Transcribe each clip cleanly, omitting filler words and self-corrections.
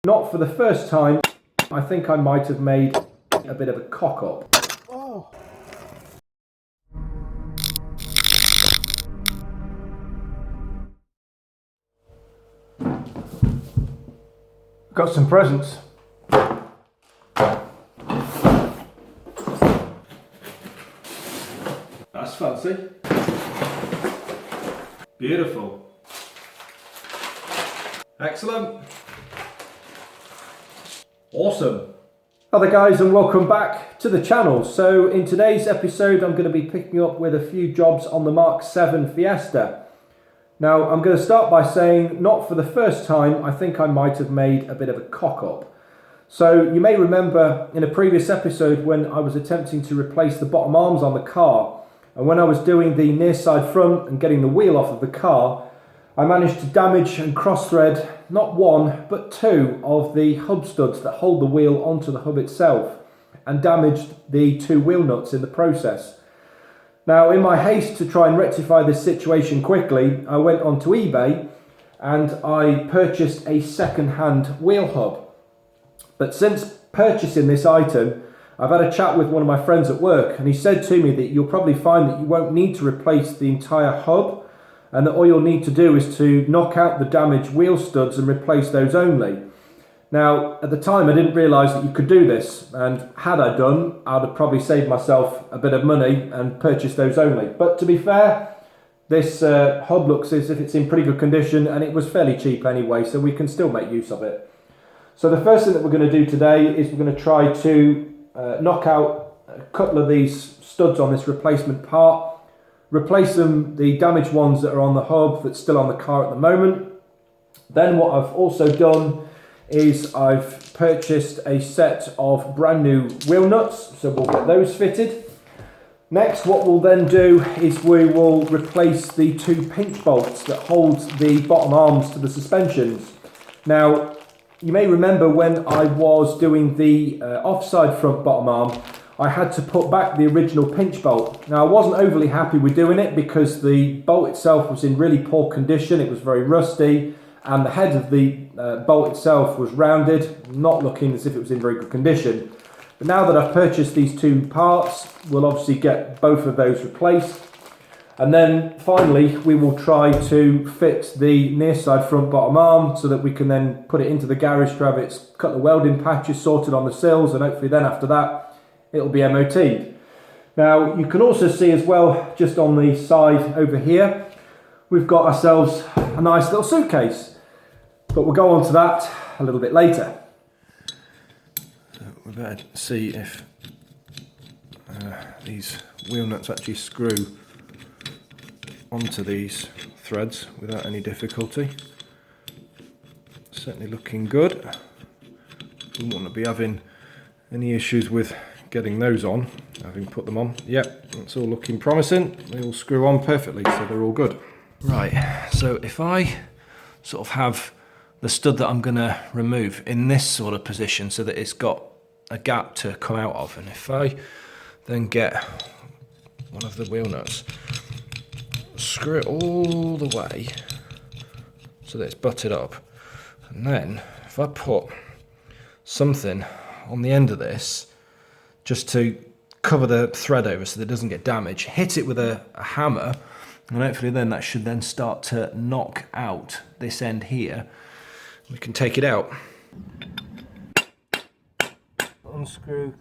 Not for the first time, I think I might have made a bit of a cock up. Oh. Got some presents. That's fancy. Beautiful. Excellent. Awesome. Hi there guys, and welcome back to the channel. So in today's episode I'm going to be picking up with a few jobs on the Mk7 Fiesta. Now I'm going to start by saying, not for the first time, I think I might have made a bit of a cock up. So you may remember in a previous episode when I was attempting to replace the bottom arms on the car, and when I was doing the near side front and getting the wheel off of the car, I managed to damage and cross thread not one but two of the hub studs that hold the wheel onto the hub itself, and damaged the two wheel nuts in the process. Now in my haste to try and rectify this situation quickly, I went onto eBay and I purchased a second-hand wheel hub. But since purchasing this item, I've had a chat with one of my friends at work, and he said to me that you'll probably find that you won't need to replace the entire hub, and that all you'll need to do is to knock out the damaged wheel studs and replace those only. Now, at the time I didn't realise that you could do this, and had I done, I'd have probably saved myself a bit of money and purchased those only. But to be fair, this hub looks as if it's in pretty good condition, and it was fairly cheap anyway, so we can still make use of it. So the first thing that we're going to do today is we're going to try to knock out a couple of these studs on this replacement part, replace them, the damaged ones that are on the hub that's still on the car at the moment. Then what I've also done is I've purchased a set of brand new wheel nuts, so we'll get those fitted. Next, what we'll then do is we will replace the two pinch bolts that hold the bottom arms to the suspensions. Now, you may remember when I was doing the offside front bottom arm, I had to put back the original pinch bolt. Now I wasn't overly happy with doing it because the bolt itself was in really poor condition, it was very rusty, and the head of the bolt itself was rounded, not looking as if it was in very good condition. But now that I've purchased these two parts, we'll obviously get both of those replaced. And then finally we will try to fit the near side front bottom arm so that we can then put it into the garage to have its couple of welding patches sorted on the sills, and hopefully then after that it'll be MOT'd. Now you can also see as well, just on the side over here, we've got ourselves a nice little suitcase, but we'll go on to that a little bit later. So we better see if these wheel nuts actually screw onto these threads without any difficulty. Certainly looking good. Wouldn't want to be having any issues with getting those on, having put them on. Yep, it's all looking promising. They all screw on perfectly, so they're all good. Right, so if I sort of have the stud that I'm going to remove in this sort of position so that it's got a gap to come out of, and if I then get one of the wheel nuts, screw it all the way so that it's butted up, and then if I put something on the end of this just to cover the thread over so that it doesn't get damaged, hit it with a hammer, and hopefully then that should then start to knock out this end here. We can take it out. Unscrew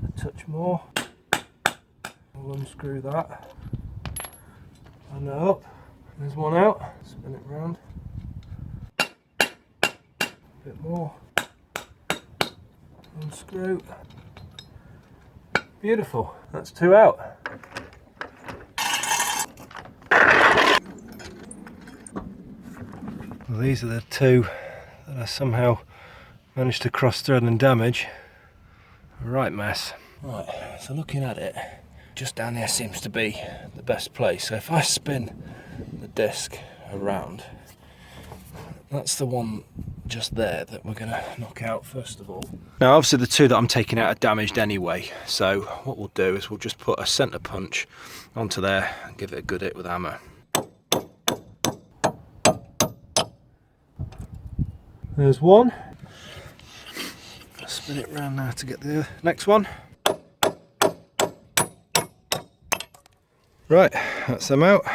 a touch more. We'll unscrew that. And that up. There's one out. Spin it round. A bit more. Unscrew. Beautiful. That's two out. Well, these are the two that I somehow managed to cross thread and damage. Right mess. Right, so looking at it, just down here seems to be the best place. So if I spin the disc around, that's the one just there that we're going to knock out first of all. Now obviously the two that I'm taking out are damaged anyway, so what we'll do is we'll just put a centre punch onto there and give it a good hit with a hammer. There's one. spin it round now to get the next one. Right, that's them out.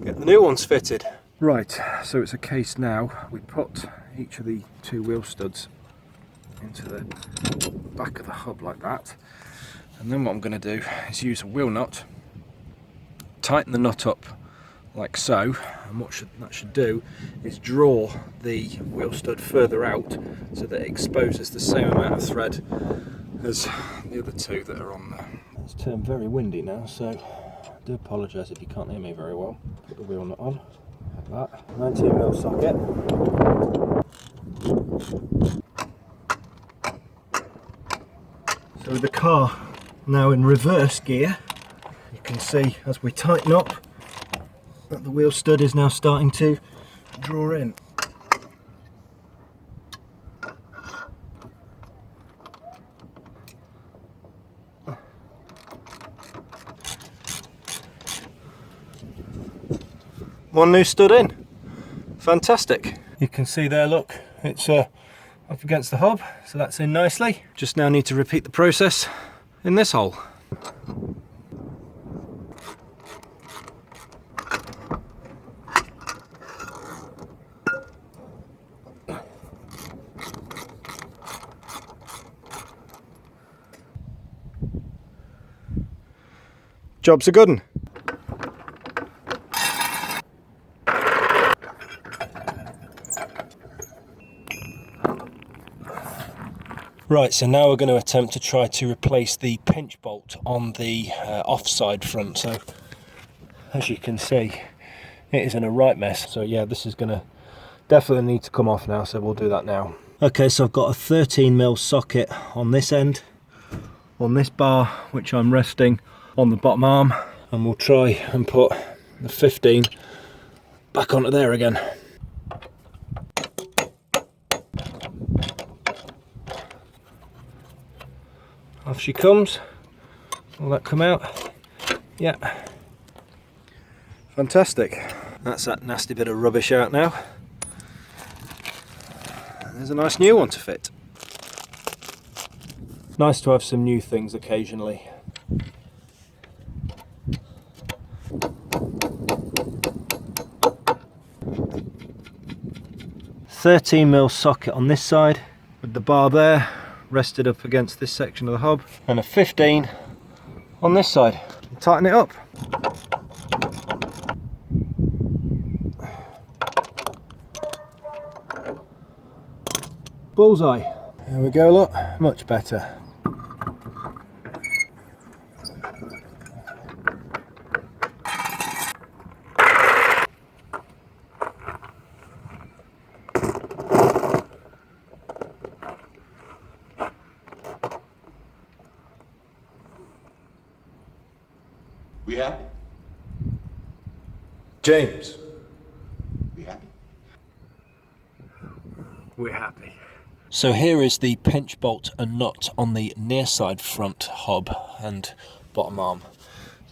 Get the new ones fitted. Right, so it's a case now. We put each of the two wheel studs into the back of the hub like that. And then what I'm going to do is use a wheel nut, tighten the nut up like so, and what that should do is draw the wheel stud further out so that it exposes the same amount of thread as the other two that are on there. It's turned very windy now, so I do apologise if you can't hear me very well. Put the wheel nut on, like that. 19mm socket. So with the car now in reverse gear, you can see as we tighten up that the wheel stud is now starting to draw in. One new stud in. Fantastic. You can see there, look, it's up against the hub, so that's in nicely. Just now need to repeat the process in this hole. Job's a good one. Right, so now we're going to attempt to try to replace the pinch bolt on the offside front. So as you can see, it is in a right mess. So yeah, this is going to definitely need to come off now, so we'll do that now. Okay, so I've got a 13mm socket on this end, on this bar, which I'm resting on the bottom arm, and we'll try and put the 15 back onto there again. Off she comes. Will that come out? Yeah. Fantastic. That's that nasty bit of rubbish out now. There's a nice new one to fit. Nice to have some new things occasionally. 13mm socket on this side with the bar there rested up against this section of the hub, and a 15 on this side. Tighten it up. Bullseye. There we go, look, much better. We happy? James, We happy? we're happy. So here is the pinch bolt and nut on the near side front hub and bottom arm.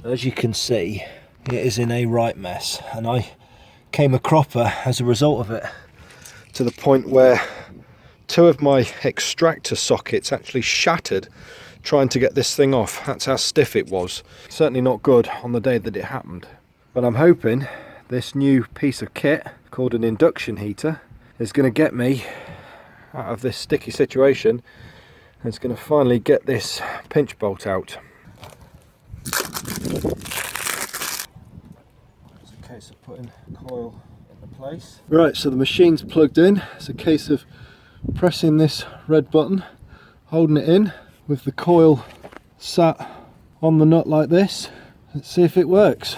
So as you can see, it is in a right mess, and I came a cropper as a result of it, to the point where two of my extractor sockets actually shattered trying to get this thing off. That's how stiff it was. Certainly not good on the day that it happened. But I'm hoping this new piece of kit called an induction heater is going to get me out of this sticky situation, and it's going to finally get this pinch bolt out. It's a case of putting coil into place. Right, so the machine's plugged in. It's a case of pressing this red button, holding it in with the coil sat on the nut like this. Let's see if it works.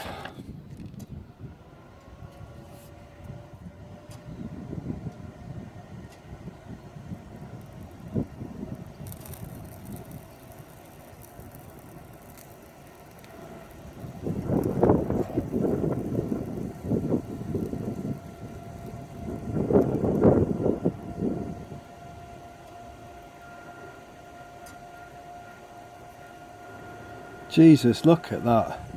Jesus, look at that.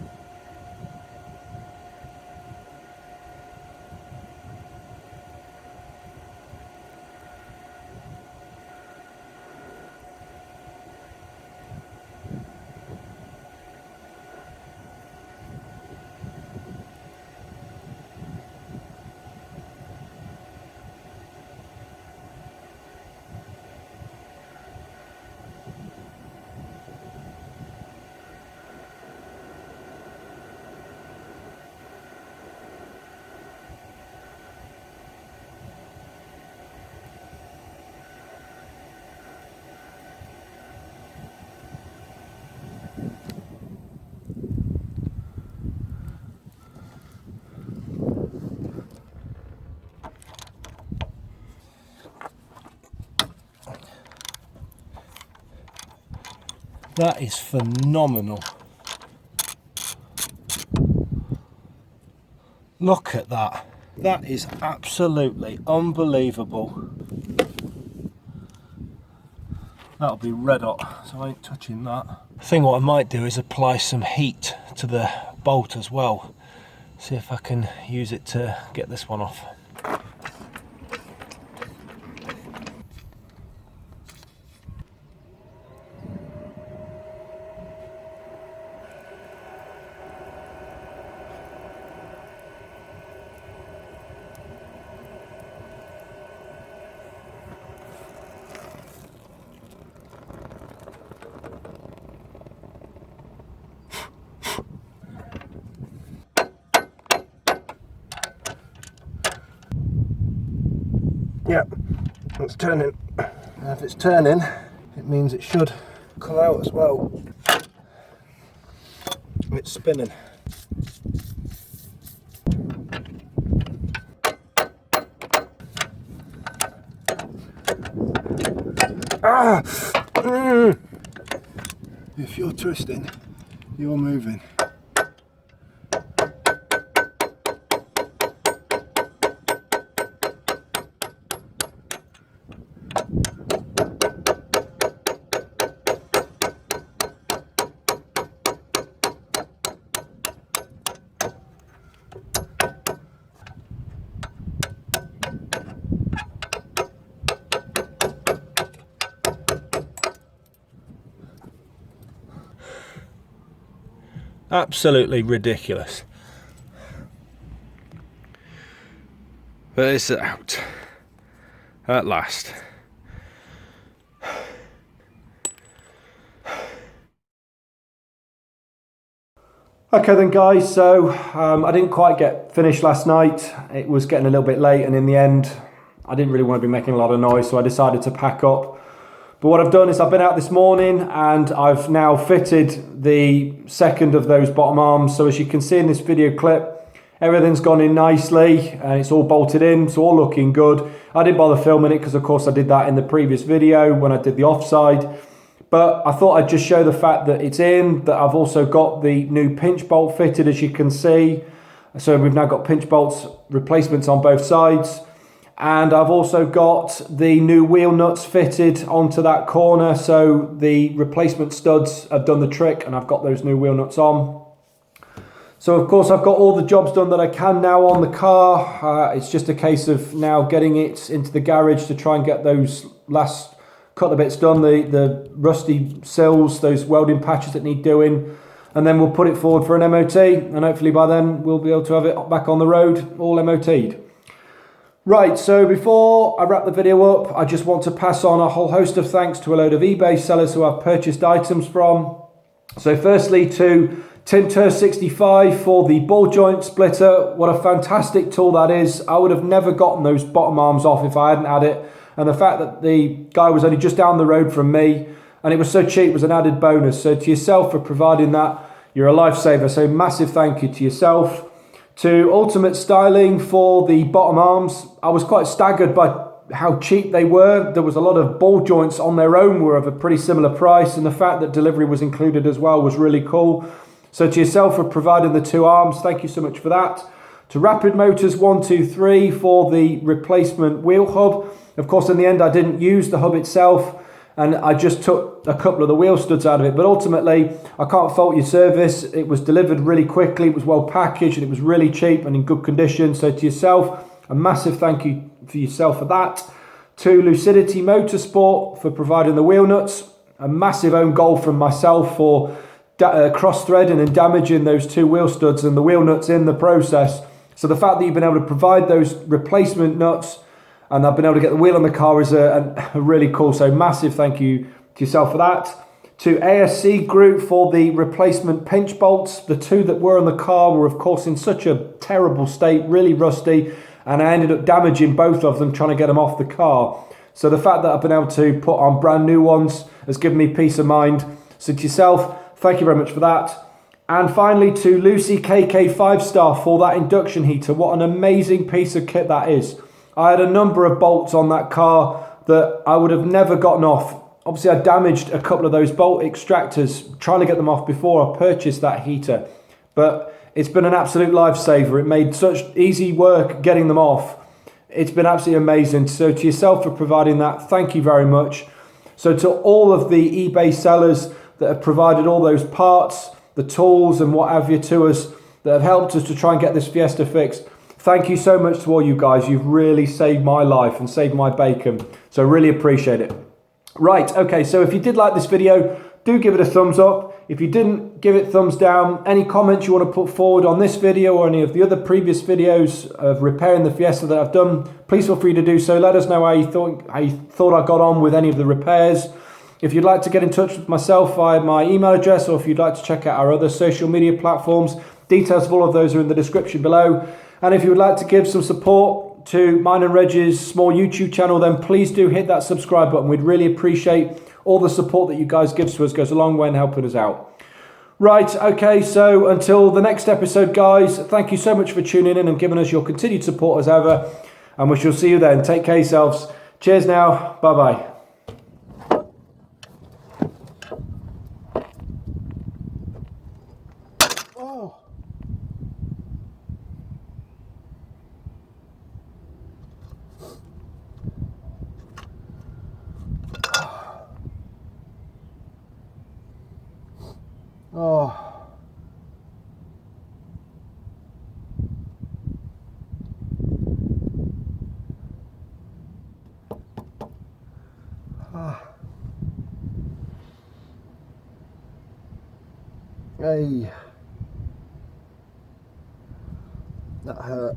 That is phenomenal. Look at that. That is absolutely unbelievable. That'll be red hot, so I ain't touching that. I think what I might do is apply some heat to the bolt as well. See if I can use it to get this one off. Yep, it's turning. Now if it's turning, it means it should come out as well. It's spinning. Ah! If you're twisting, you're moving. Absolutely ridiculous. But it's out at last. Okay then guys, so I didn't quite get finished last night. It was getting a little bit late, and in the end I didn't really want to be making a lot of noise, so I decided to pack up. But what I've done is I've been out this morning and I've now fitted the second of those bottom arms. So as you can see in this video clip, everything's gone in nicely and it's all bolted in, so all looking good. I didn't bother filming it because of course I did that in the previous video when I did the offside. But I thought I'd just show the fact that it's in, that I've also got the new pinch bolt fitted, as you can see. So we've now got pinch bolts replacements on both sides. And I've also got the new wheel nuts fitted onto that corner. So the replacement studs have done the trick and I've got those new wheel nuts on. So of course I've got all the jobs done that I can now on the car. It's just a case of now getting it into the garage to try and get those last couple of bits done. The rusty sills, those welding patches that need doing. And then we'll put it forward for an MOT. And hopefully by then we'll be able to have it back on the road, all MOT'd. Right, so before I wrap the video up, I just want to pass on a whole host of thanks to a load of eBay sellers who I've purchased items from. So firstly to Tinter65 for the ball joint splitter. What a fantastic tool that is. I would have never gotten those bottom arms off if I hadn't had it. And the fact that the guy was only just down the road from me and it was so cheap was an added bonus. So to yourself for providing that, you're a lifesaver. So massive thank you to yourself. To Ultimate Styling for the bottom arms. I was quite staggered by how cheap they were. There was a lot of ball joints on their own were of a pretty similar price, and the fact that delivery was included as well was really cool. So to yourself for providing the two arms, thank you so much for that. To Rapid Motors 123 for the replacement wheel hub. Of course, in the end, I didn't use the hub itself, and I just took a couple of the wheel studs out of it. But ultimately, I can't fault your service. It was delivered really quickly, it was well packaged, and it was really cheap and in good condition. So to yourself, a massive thank you for yourself for that. To Lucidity Motorsport for providing the wheel nuts. A massive own goal from myself for cross-threading and damaging those two wheel studs and the wheel nuts in the process. So the fact that you've been able to provide those replacement nuts and I've been able to get the wheel on the car is a really cool. So massive thank you to yourself for that. To ASC Group for the replacement pinch bolts. The two that were on the car were of course in such a terrible state, really rusty, and I ended up damaging both of them trying to get them off the car. So the fact that I've been able to put on brand new ones has given me peace of mind. So to yourself, thank you very much for that. And finally to Lucy KK 5-star for that induction heater. What an amazing piece of kit that is. I had a number of bolts on that car that I would have never gotten off obviously I damaged a couple of those bolt extractors trying to get them off before I purchased that heater, but it's been an absolute lifesaver. It made such easy work getting them off. It's been absolutely amazing. So to yourself for providing that, thank you very much. So to all of the eBay sellers that have provided all those parts, the tools and what have you to us, that have helped us to try and get this Fiesta fixed, thank you so much to all you guys. You've really saved my life and saved my bacon. So really appreciate it. Right, okay, so if you did like this video, do give it a thumbs up. If you didn't, give it thumbs down. Any comments you want to put forward on this video or any of the other previous videos of repairing the Fiesta that I've done, please feel free to do so. Let us know how you thought I got on with any of the repairs. If you'd like to get in touch with myself via my email address, or if you'd like to check out our other social media platforms, details of all of those are in the description below. And if you would like to give some support to mine and Reg's small YouTube channel, then please do hit that subscribe button. We'd really appreciate all the support that you guys give to us. Goes a long way in helping us out. Right, okay, so until the next episode, guys, thank you so much for tuning in and giving us your continued support as ever. And we shall see you then. Take care yourselves. Cheers now. Bye-bye. Oh. Ah. Hey. That hurt.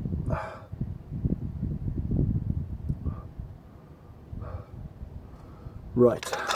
Right.